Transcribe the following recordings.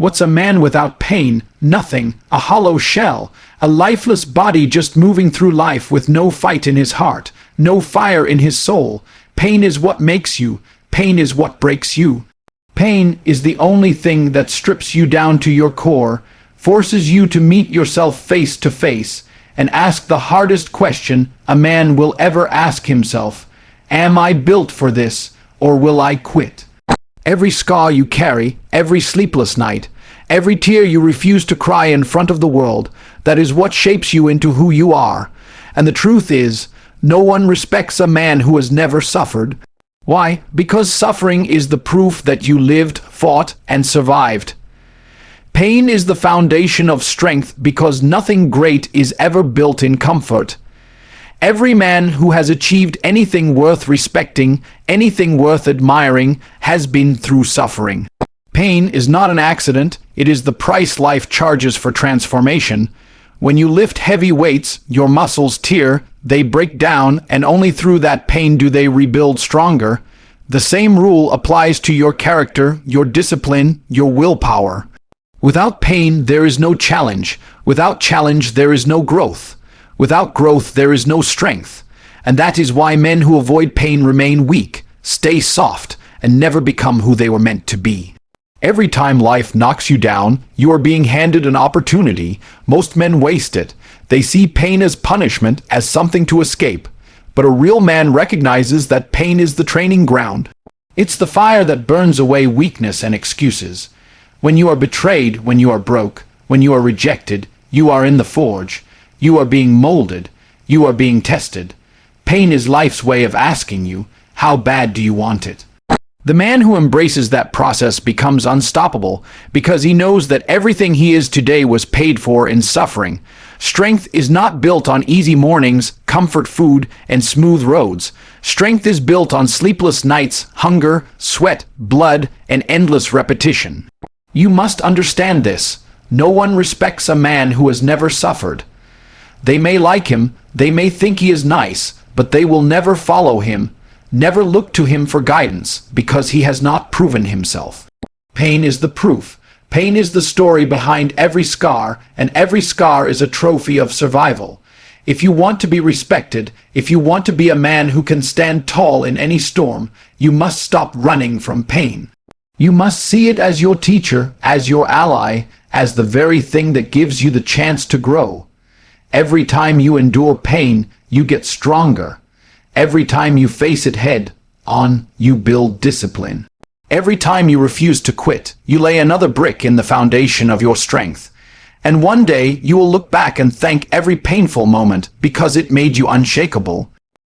What's a man without pain? Nothing. A hollow shell. A lifeless body just moving through life with no fight in his heart, no fire in his soul. Pain is what makes you. Pain is what breaks you. Pain is the only thing that strips you down to your core, forces you to meet yourself face to face, and ask the hardest question a man will ever ask himself. Am I built for this, or will I quit? Every scar you carry, every sleepless night, every tear you refuse to cry in front of the world, that is what shapes you into who you are. And the truth is, no one respects a man who has never suffered. Why? Because suffering is the proof that you lived, fought, and survived. Pain is the foundation of strength because nothing great is ever built in comfort. Every man who has achieved anything worth respecting, anything worth admiring, has been through suffering. Pain is not an accident, it is the price life charges for transformation. When you lift heavy weights, your muscles tear, they break down, and only through that pain do they rebuild stronger. The same rule applies to your character, your discipline, your willpower. Without pain, there is no challenge. Without challenge, there is no growth. Without growth, there is no strength. And that is why men who avoid pain remain weak, stay soft, and never become who they were meant to be. Every time life knocks you down, you are being handed an opportunity. Most men waste it. They see pain as punishment, as something to escape. But a real man recognizes that pain is the training ground. It's the fire that burns away weakness and excuses. When you are betrayed, when you are broke, when you are rejected, you are in the forge. You are being molded. You are being tested. Pain is life's way of asking you, how bad do you want it? The man who embraces that process becomes unstoppable because he knows that everything he is today was paid for in suffering. Strength is not built on easy mornings, comfort food, and smooth roads. Strength is built on sleepless nights, hunger, sweat, blood, and endless repetition. You must understand this. No one respects a man who has never suffered. They may like him, they may think he is nice, but they will never follow him. Never look to him for guidance, because he has not proven himself. Pain is the proof. Pain is the story behind every scar, and every scar is a trophy of survival. If you want to be respected, if you want to be a man who can stand tall in any storm, you must stop running from pain. You must see it as your teacher, as your ally, as the very thing that gives you the chance to grow. Every time you endure pain, you get stronger. Every time you face it head on, you build discipline. Every time you refuse to quit, you lay another brick in the foundation of your strength. And one day, you will look back and thank every painful moment because it made you unshakable.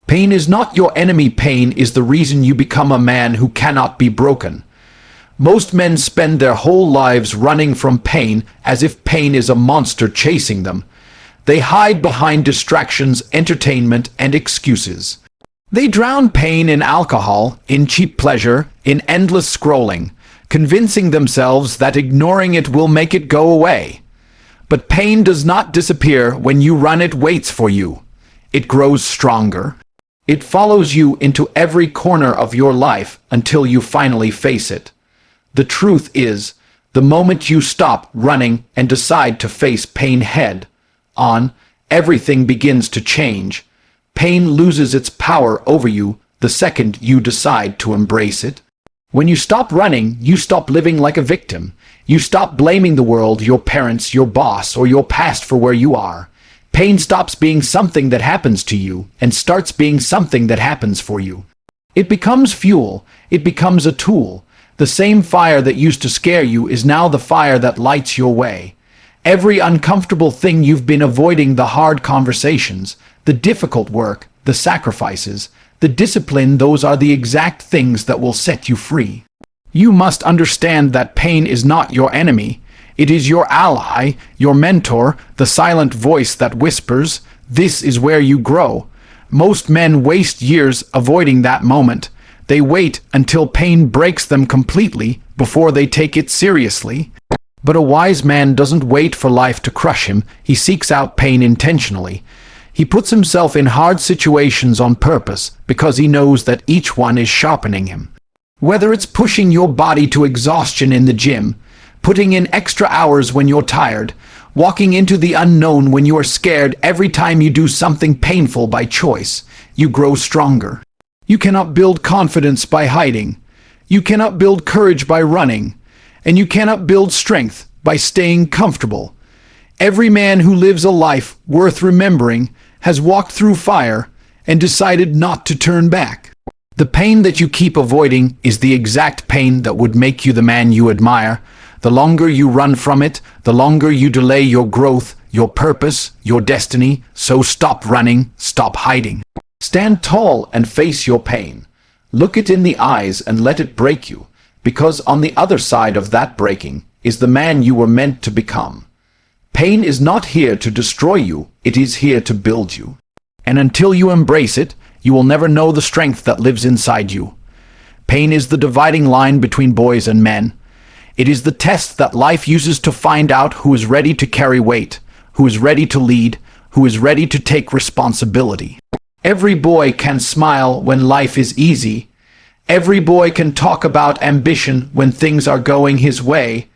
Pain is not your enemy. Pain is the reason you become a man who cannot be broken. Most men spend their whole lives running from pain as if pain is a monster chasing them. They hide behind distractions, entertainment, and excuses. They drown pain in alcohol, in cheap pleasure, in endless scrolling, convincing themselves that ignoring it will make it go away. But pain does not disappear when you run. It waits for you. It grows stronger. It follows you into every corner of your life until you finally face it. The truth is, the moment you stop running and decide to face pain head on, everything begins to change. Pain loses its power over you the second you decide to embrace it. When you stop running, you stop living like a victim. You stop blaming the world, your parents, your boss, or your past for where you are. Pain stops being something that happens to you and starts being something that happens for you. It becomes fuel. It becomes a tool. The same fire that used to scare you is now the fire that lights your way. Every uncomfortable thing you've been avoiding, the hard conversations, the difficult work, the sacrifices, the discipline, those are the exact things that will set you free. You must understand that pain is not your enemy. It is your ally, your mentor, the silent voice that whispers, "This is where you grow." Most men waste years avoiding that moment. They wait until pain breaks them completely before they take it seriously. But a wise man doesn't wait for life to crush him. He seeks out pain intentionally. He puts himself in hard situations on purpose because he knows that each one is sharpening him. Whether it's pushing your body to exhaustion in the gym, putting in extra hours when you're tired, walking into the unknown when you are scared. Every time you do something painful by choice, you grow stronger. You cannot build confidence by hiding. You cannot build courage by running. And you cannot build strength by staying comfortable. Every man who lives a life worth remembering has walked through fire and decided not to turn back. The pain that you keep avoiding is the exact pain that would make you the man you admire. The longer you run from it, the longer you delay your growth, your purpose, your destiny. So stop running, stop hiding. Stand tall and face your pain. Look it in the eyes and let it break you, because on the other side of that breaking is the man you were meant to become. Pain is not here to destroy you, it is here to build you. And until you embrace it, you will never know the strength that lives inside you. Pain is the dividing line between boys and men. It is the test that life uses to find out who is ready to carry weight, who is ready to lead, who is ready to take responsibility. Every boy can smile when life is easy. Every boy can talk about ambition when things are going his way.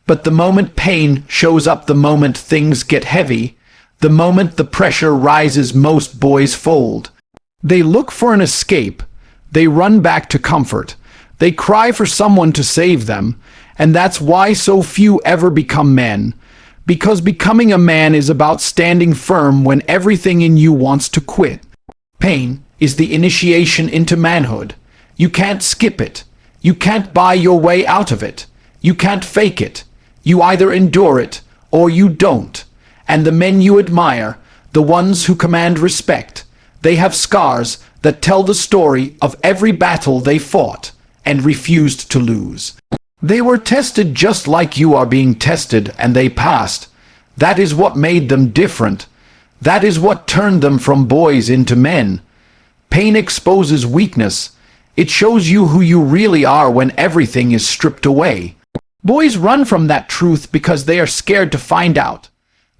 But the moment pain shows up, the moment things get heavy, the moment the pressure rises, most boys fold. They look for an escape. They run back to comfort. They cry for someone to save them. And that's why so few ever become men. Because becoming a man is about standing firm when everything in you wants to quit. Pain is the initiation into manhood. You can't skip it. You can't buy your way out of it. You can't fake it. You either endure it or you don't. And the men you admire, the ones who command respect, they have scars that tell the story of every battle they fought and refused to lose. They were tested just like you are being tested, and they passed. That is what made them different. That is what turned them from boys into men. Pain exposes weakness. It shows you who you really are when everything is stripped away. Boys run from that truth because they are scared to find out.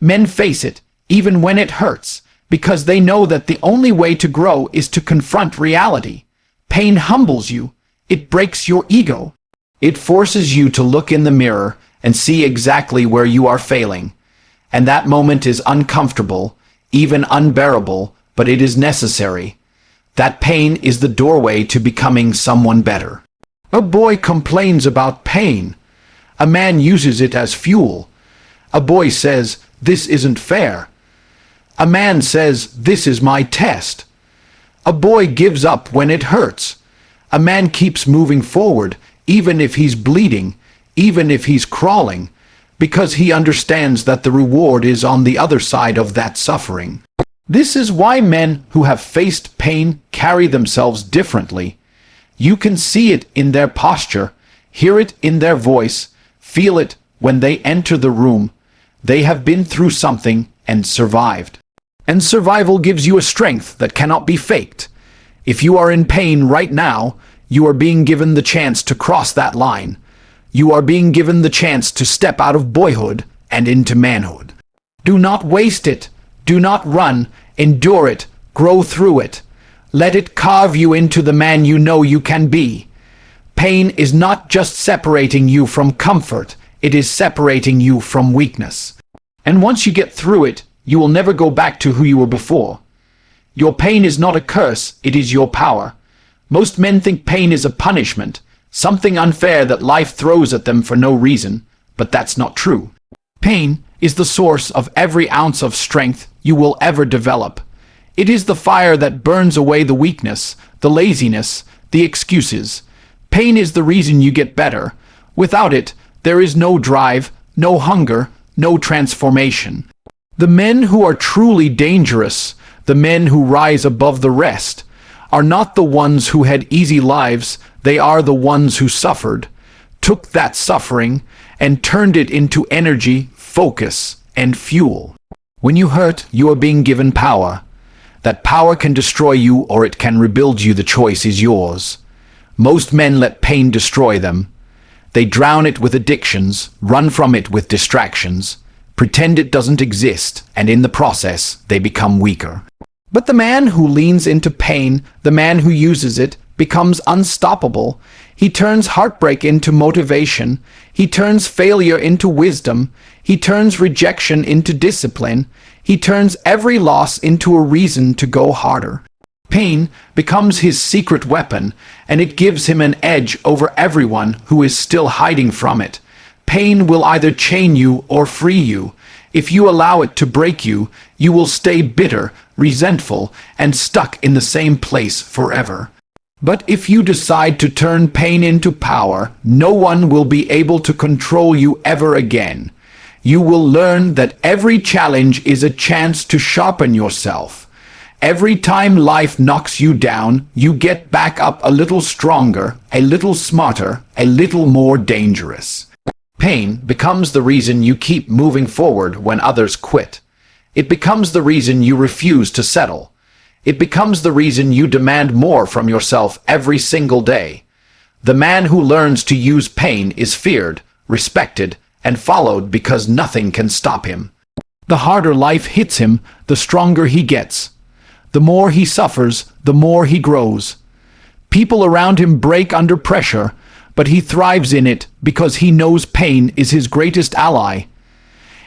Men face it, even when it hurts, because they know that the only way to grow is to confront reality. Pain humbles you. It breaks your ego. It forces you to look in the mirror and see exactly where you are failing. And that moment is uncomfortable, even unbearable, but it is necessary. That pain is the doorway to becoming someone better. A boy complains about pain. A man uses it as fuel. A boy says, "This isn't fair." A man says, "This is my test." A boy gives up when it hurts. A man keeps moving forward, even if he's bleeding, even if he's crawling, because he understands that the reward is on the other side of that suffering. This is why men who have faced pain carry themselves differently. You can see it in their posture, hear it in their voice, feel it when they enter the room. They have been through something and survived. And survival gives you a strength that cannot be faked. If you are in pain right now, you are being given the chance to cross that line. You are being given the chance to step out of boyhood and into manhood. Do not waste it. Do not run. Endure it. Grow through it. Let it carve you into the man you know you can be. Pain is not just separating you from comfort. It is separating you from weakness. And once you get through it, you will never go back to who you were before. Your pain is not a curse. It is your power. Most men think pain is a punishment, something unfair that life throws at them for no reason, but that's not true. Pain is the source of every ounce of strength you will ever develop. It is the fire that burns away the weakness, the laziness, the excuses. Pain is the reason you get better. Without it, there is no drive, no hunger, no transformation. The men who are truly dangerous, the men who rise above the rest, are not the ones who had easy lives. They are the ones who suffered, took that suffering, and turned it into energy, focus, and fuel. When you hurt, you are being given power. That power can destroy you or it can rebuild you. The choice is yours. Most men let pain destroy them. They drown it with addictions, run from it with distractions, pretend it doesn't exist, and in the process, they become weaker. But the man who leans into pain, the man who uses it, becomes unstoppable. He turns heartbreak into motivation. He turns failure into wisdom. He turns rejection into discipline. He turns every loss into a reason to go harder. Pain becomes his secret weapon, and it gives him an edge over everyone who is still hiding from it. Pain will either chain you or free you. If you allow it to break you, you will stay bitter, resentful, and stuck in the same place forever. But if you decide to turn pain into power, no one will be able to control you ever again. You will learn that every challenge is a chance to sharpen yourself. Every time life knocks you down, you get back up a little stronger, a little smarter, a little more dangerous. Pain becomes the reason you keep moving forward when others quit. It becomes the reason you refuse to settle. It becomes the reason you demand more from yourself every single day. The man who learns to use pain is feared, respected, and followed because nothing can stop him. The harder life hits him, the stronger he gets. The more he suffers, the more he grows. People around him break under pressure, but he thrives in it because he knows pain is his greatest ally.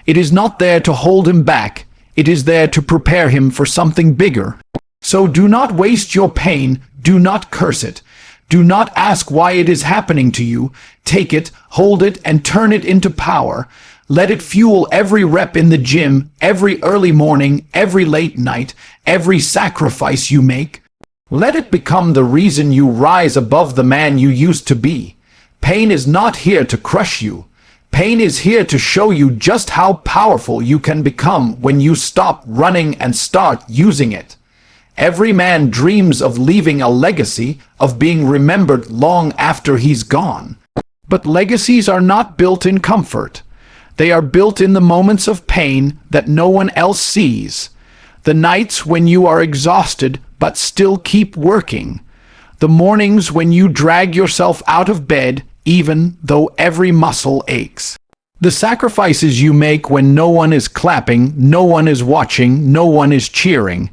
It is not there to hold him back, it is there to prepare him for something bigger. So do not waste your pain, do not curse it. Do not ask why it is happening to you. Take it, hold it, and turn it into power. Let it fuel every rep in the gym, every early morning, every late night, every sacrifice you make. Let it become the reason you rise above the man you used to be. Pain is not here to crush you. Pain is here to show you just how powerful you can become when you stop running and start using it. Every man dreams of leaving a legacy, of being remembered long after he's gone. But legacies are not built in comfort. They are built in the moments of pain that no one else sees. The nights when you are exhausted but still keep working. The mornings when you drag yourself out of bed even though every muscle aches. The sacrifices you make when no one is clapping, no one is watching, no one is cheering.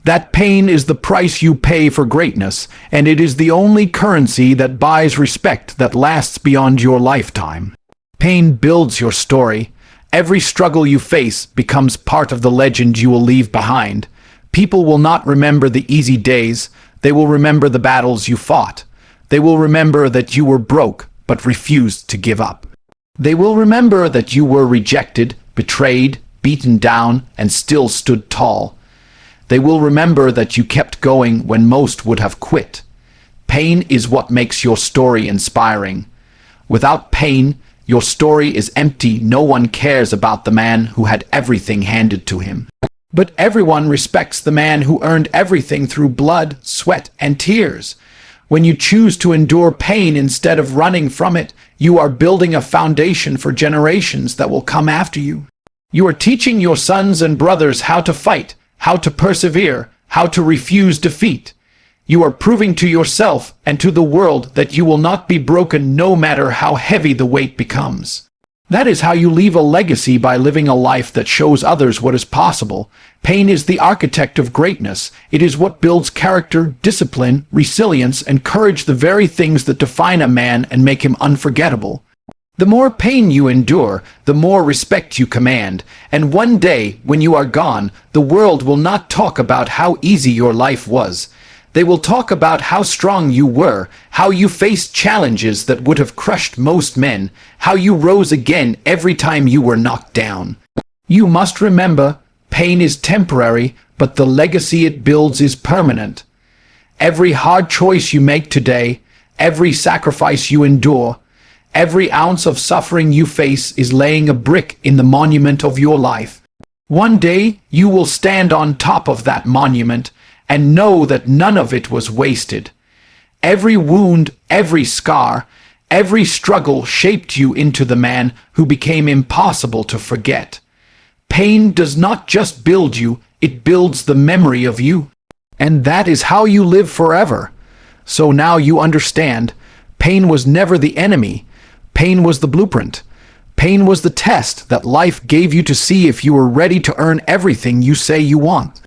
That pain is the price you pay for greatness, and it is the only currency that buys respect that lasts beyond your lifetime. Pain builds your story. Every struggle you face becomes part of the legend you will leave behind. People will not remember the easy days. They will remember the battles you fought. They will remember that you were broke but refused to give up. They will remember that you were rejected, betrayed, beaten down, and still stood tall. They will remember that you kept going when most would have quit. Pain is what makes your story inspiring. Without pain, your story is empty. No one cares about the man who had everything handed to him. But everyone respects the man who earned everything through blood, sweat, and tears. When you choose to endure pain instead of running from it, you are building a foundation for generations that will come after you. You are teaching your sons and brothers how to fight, how to persevere, how to refuse defeat. You are proving to yourself and to the world that you will not be broken no matter how heavy the weight becomes. That is how you leave a legacy, by living a life that shows others what is possible. Pain is the architect of greatness. It is what builds character, discipline, resilience, and courage, the very things that define a man and make him unforgettable. The more pain you endure, the more respect you command, and one day, when you are gone, the world will not talk about how easy your life was. They will talk about how strong you were, how you faced challenges that would have crushed most men, how you rose again every time you were knocked down. You must remember, pain is temporary, but the legacy it builds is permanent. Every hard choice you make today, every sacrifice you endure, every ounce of suffering you face is laying a brick in the monument of your life. One day, you will stand on top of that monument and know that none of it was wasted. Every wound, every scar, every struggle shaped you into the man who became impossible to forget. Pain does not just build you, it builds the memory of you. And that is how you live forever. So now you understand, pain was never the enemy. Pain was the blueprint. Pain was the test that life gave you to see if you were ready to earn everything you say you want.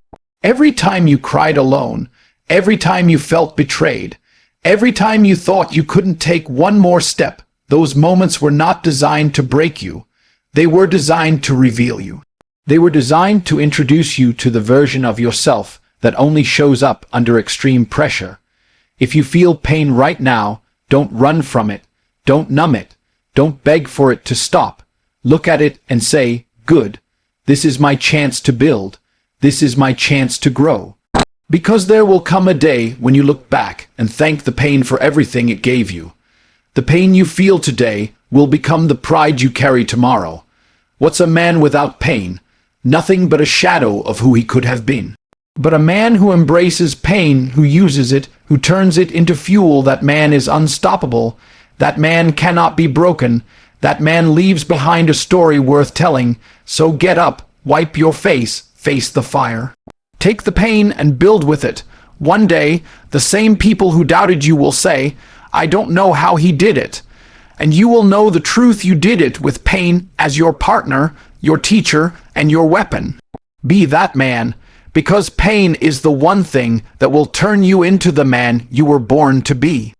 Every time you cried alone, every time you felt betrayed, Every time you thought you couldn't take one more step, those moments were not designed to break you. They were designed to reveal you. They were designed to introduce you to the version of yourself that only shows up under extreme pressure. If you feel pain right now, don't run from it. Don't numb it. Don't beg for it to stop. Look at it and say, good. This is my chance to build. This is my chance to grow. Because there will come a day when you look back and thank the pain for everything it gave you. The pain you feel today will become the pride you carry tomorrow. What's a man without pain? Nothing but a shadow of who he could have been. But a man who embraces pain, who uses it, who turns it into fuel, that man is unstoppable. That man cannot be broken. That man leaves behind a story worth telling. So get up, wipe your face the fire. Take the pain and build with it. One day, the same people who doubted you will say, I don't know how he did it. And you will know the truth. You did it with pain as your partner, your teacher, and your weapon. Be that man, because pain is the one thing that will turn you into the man you were born to be.